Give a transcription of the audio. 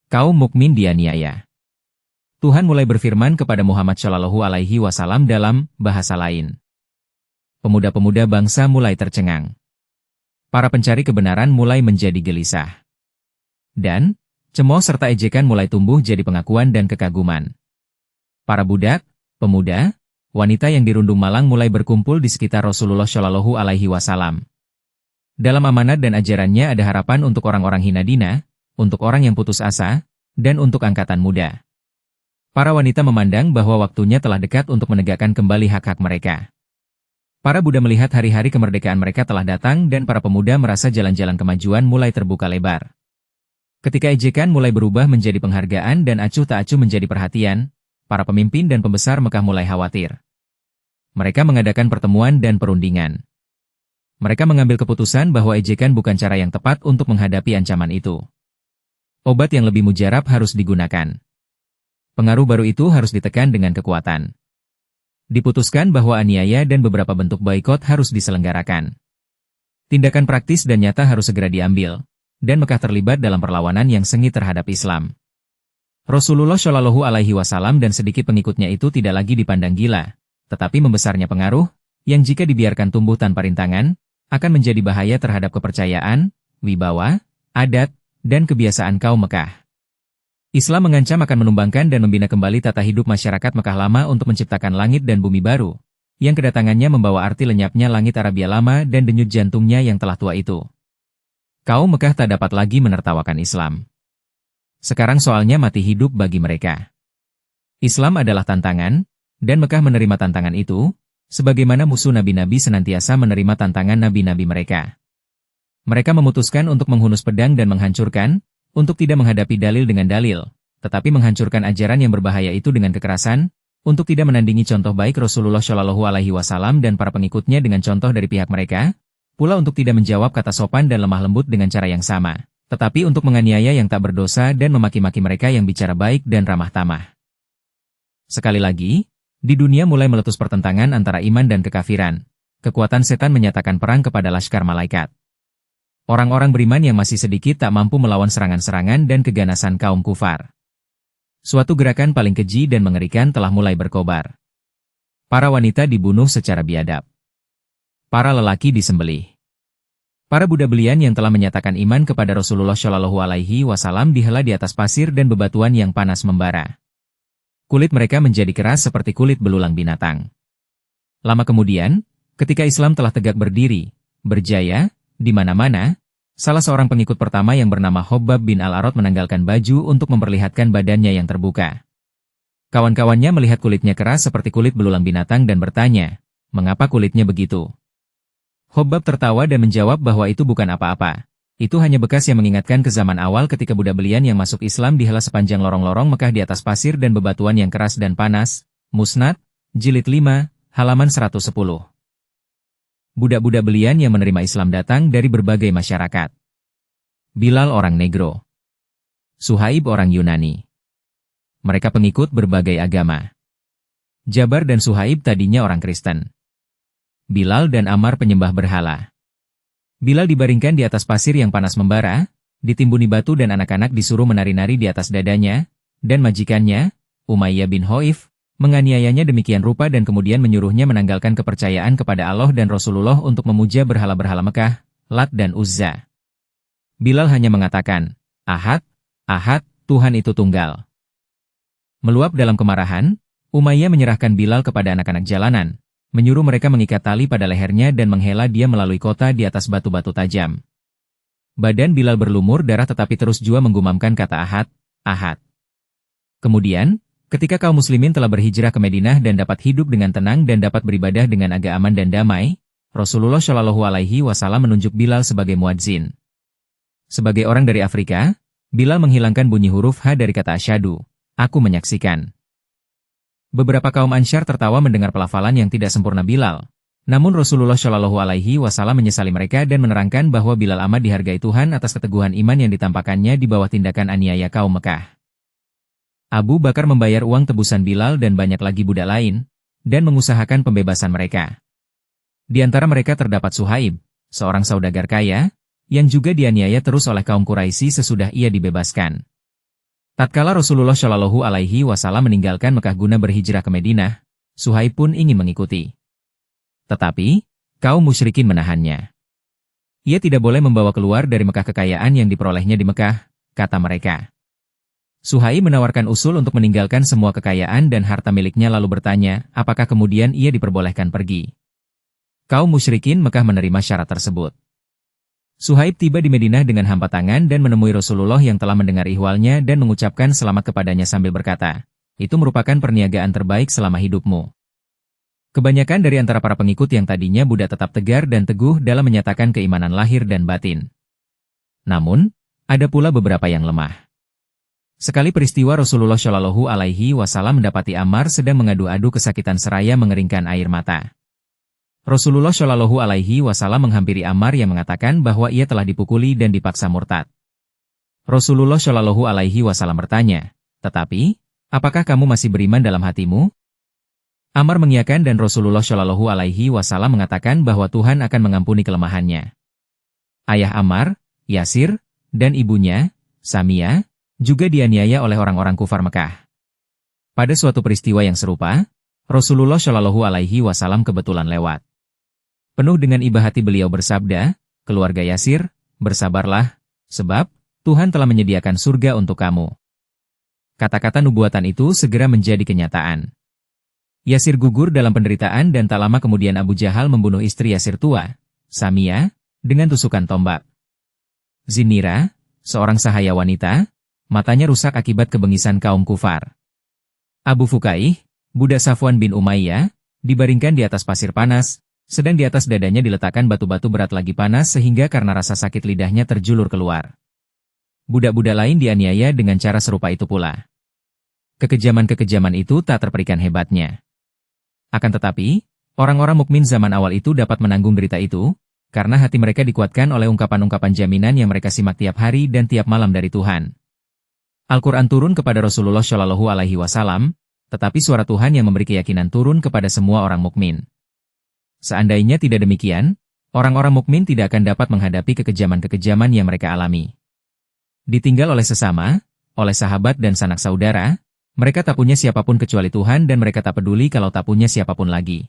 Kaum mukmin dianiaya. Tuhan mulai berfirman kepada Muhammad Shallallahu Alaihi Wasallam dalam bahasa lain. Pemuda-pemuda bangsa mulai tercengang. Para pencari kebenaran mulai menjadi gelisah. Dan cemooh serta ejekan mulai tumbuh jadi pengakuan dan kekaguman. Para budak, pemuda, wanita yang dirundung malang mulai berkumpul di sekitar Rasulullah Shallallahu Alaihi Wasallam. Dalam amanat dan ajarannya ada harapan untuk orang-orang hina dina, untuk orang yang putus asa, dan untuk angkatan muda. Para wanita memandang bahwa waktunya telah dekat untuk menegakkan kembali hak-hak mereka. Para budak melihat hari-hari kemerdekaan mereka telah datang dan para pemuda merasa jalan-jalan kemajuan mulai terbuka lebar. Ketika ejekan mulai berubah menjadi penghargaan dan acuh tak acuh menjadi perhatian, para pemimpin dan pembesar Mekah mulai khawatir. Mereka mengadakan pertemuan dan perundingan. Mereka mengambil keputusan bahwa ejekan bukan cara yang tepat untuk menghadapi ancaman itu. Obat yang lebih mujarab harus digunakan. Pengaruh baru itu harus ditekan dengan kekuatan. Diputuskan bahwa aniaya dan beberapa bentuk boikot harus diselenggarakan. Tindakan praktis dan nyata harus segera diambil, dan Mekah terlibat dalam perlawanan yang sengit terhadap Islam. Rasulullah Shallallahu Alaihi Wasallam dan sedikit pengikutnya itu tidak lagi dipandang gila, tetapi membesarnya pengaruh, yang jika dibiarkan tumbuh tanpa rintangan, akan menjadi bahaya terhadap kepercayaan, wibawa, adat, dan kebiasaan kaum Mekah. Islam mengancam akan menumbangkan dan membina kembali tata hidup masyarakat Mekah lama untuk menciptakan langit dan bumi baru, yang kedatangannya membawa arti lenyapnya langit Arabia lama dan denyut jantungnya yang telah tua itu. Kaum Mekah tak dapat lagi menertawakan Islam. Sekarang soalnya mati hidup bagi mereka. Islam adalah tantangan, dan Mekah menerima tantangan itu, sebagaimana musuh nabi-nabi senantiasa menerima tantangan nabi-nabi mereka. Mereka memutuskan untuk menghunus pedang dan menghancurkan, untuk tidak menghadapi dalil dengan dalil, tetapi menghancurkan ajaran yang berbahaya itu dengan kekerasan, untuk tidak menandingi contoh baik Rasulullah Shallallahu Alaihi Wasallam dan para pengikutnya dengan contoh dari pihak mereka, pula untuk tidak menjawab kata sopan dan lemah lembut dengan cara yang sama, tetapi untuk menganiaya yang tak berdosa dan memaki-maki mereka yang bicara baik dan ramah tamah. Sekali lagi, di dunia mulai meletus pertentangan antara iman dan kekafiran. Kekuatan setan menyatakan perang kepada laskar malaikat. Orang-orang beriman yang masih sedikit tak mampu melawan serangan-serangan dan keganasan kaum kufar. Suatu gerakan paling keji dan mengerikan telah mulai berkobar. Para wanita dibunuh secara biadab. Para lelaki disembelih. Para budak belian yang telah menyatakan iman kepada Rasulullah Shallallahu Alaihi Wasallam dihela di atas pasir dan bebatuan yang panas membara. Kulit mereka menjadi keras seperti kulit belulang binatang. Lama kemudian, ketika Islam telah tegak berdiri, berjaya, di mana-mana, salah seorang pengikut pertama yang bernama Khabbab bin Al-Arat menanggalkan baju untuk memperlihatkan badannya yang terbuka. Kawan-kawannya melihat kulitnya keras seperti kulit belulang binatang dan bertanya, mengapa kulitnya begitu? Khabbab tertawa dan menjawab bahwa itu bukan apa-apa. Itu hanya bekas yang mengingatkan ke zaman awal ketika budak belian yang masuk Islam dihela sepanjang lorong-lorong Mekah di atas pasir dan bebatuan yang keras dan panas. Musnad, Jilid 5, halaman 110. Budak-budak belian yang menerima Islam datang dari berbagai masyarakat. Bilal orang Negro. Suhaib orang Yunani. Mereka pengikut berbagai agama. Jabar dan Suhaib tadinya orang Kristen. Bilal dan Ammar penyembah berhala. Bilal dibaringkan di atas pasir yang panas membara, ditimbuni batu dan anak-anak disuruh menari-nari di atas dadanya, dan majikannya, Umayyah bin Khaif, menganiayanya demikian rupa dan kemudian menyuruhnya menanggalkan kepercayaan kepada Allah dan Rasulullah untuk memuja berhala-berhala Mekah, Lat dan Uzza. Bilal hanya mengatakan, Ahad, Ahad, Tuhan itu tunggal. Meluap dalam kemarahan, Umayyah menyerahkan Bilal kepada anak-anak jalanan, menyuruh mereka mengikat tali pada lehernya dan menghela dia melalui kota di atas batu-batu tajam. Badan Bilal berlumur darah tetapi terus jua menggumamkan kata Ahad, Ahad. Kemudian, ketika kaum muslimin telah berhijrah ke Madinah dan dapat hidup dengan tenang dan dapat beribadah dengan agak aman dan damai, Rasulullah Shallallahu Alaihi Wasallam menunjuk Bilal sebagai muadzin. Sebagai orang dari Afrika, Bilal menghilangkan bunyi huruf H dari kata asyhadu, aku menyaksikan. Beberapa kaum Ansyar tertawa mendengar pelafalan yang tidak sempurna Bilal. Namun Rasulullah Shallallahu Alaihi Wasallam menyesali mereka dan menerangkan bahwa Bilal amat dihargai Tuhan atas keteguhan iman yang ditampakkannya di bawah tindakan aniaya kaum Mekah. Abu Bakar membayar uang tebusan Bilal dan banyak lagi budak lain, dan mengusahakan pembebasan mereka. Di antara mereka terdapat Suhaib, seorang saudagar kaya, yang juga dianiaya terus oleh kaum Quraisy sesudah ia dibebaskan. Tatkala Rasulullah Shallallahu Alaihi Wasallam meninggalkan Mekah guna berhijrah ke Madinah, Suhaib pun ingin mengikuti. Tetapi, kaum musyrikin menahannya. Ia tidak boleh membawa keluar dari Mekah kekayaan yang diperolehnya di Mekah, kata mereka. Suhaib menawarkan usul untuk meninggalkan semua kekayaan dan harta miliknya lalu bertanya, apakah kemudian ia diperbolehkan pergi. Kaum musyrikin Mekah menerima syarat tersebut. Suhaib tiba di Madinah dengan hampa tangan dan menemui Rasulullah yang telah mendengar ihwalnya dan mengucapkan selamat kepadanya sambil berkata, itu merupakan perniagaan terbaik selama hidupmu. Kebanyakan dari antara para pengikut yang tadinya Buddha tetap tegar dan teguh dalam menyatakan keimanan lahir dan batin. Namun, ada pula beberapa yang lemah. Sekali peristiwa Rasulullah Shallallahu Alaihi Wasallam mendapati Ammar sedang mengadu-adu kesakitan seraya mengeringkan air mata. Rasulullah Shallallahu Alaihi Wasallam menghampiri Ammar yang mengatakan bahwa ia telah dipukuli dan dipaksa murtad. Rasulullah Shallallahu Alaihi Wasallam bertanya, tetapi, apakah kamu masih beriman dalam hatimu? Ammar mengiyakan dan Rasulullah Shallallahu Alaihi Wasallam mengatakan bahwa Tuhan akan mengampuni kelemahannya. Ayah Ammar, Yasir, dan ibunya, Samia, juga dianiaya oleh orang-orang kufar Mekah. Pada suatu peristiwa yang serupa, Rasulullah Shallallahu Alaihi Wasallam kebetulan lewat. Penuh dengan iba hati beliau bersabda, keluarga Yasir, bersabarlah, sebab Tuhan telah menyediakan surga untuk kamu. Kata-kata nubuatan itu segera menjadi kenyataan. Yasir gugur dalam penderitaan dan tak lama kemudian Abu Jahal membunuh istri Yasir tua, Samia, dengan tusukan tombak. Zinira, seorang sahaya wanita, matanya rusak akibat kebengisan kaum kufar. Abu Fukaih, budak Safwan bin Umayyah, dibaringkan di atas pasir panas, sedang di atas dadanya diletakkan batu-batu berat lagi panas sehingga karena rasa sakit lidahnya terjulur keluar. Budak-budak lain dianiaya dengan cara serupa itu pula. Kekejaman-kekejaman itu tak terperikan hebatnya. Akan tetapi, orang-orang mukmin zaman awal itu dapat menanggung derita itu, karena hati mereka dikuatkan oleh ungkapan-ungkapan jaminan yang mereka simak tiap hari dan tiap malam dari Tuhan. Al-Quran turun kepada Rasulullah Shallallahu Alaihi Wasallam, tetapi suara Tuhan yang memberi keyakinan turun kepada semua orang mukmin. Seandainya tidak demikian, orang-orang mukmin tidak akan dapat menghadapi kekejaman-kekejaman yang mereka alami. Ditinggal oleh sesama, oleh sahabat dan sanak saudara, mereka tak punya siapapun kecuali Tuhan dan mereka tak peduli kalau tak punya siapapun lagi.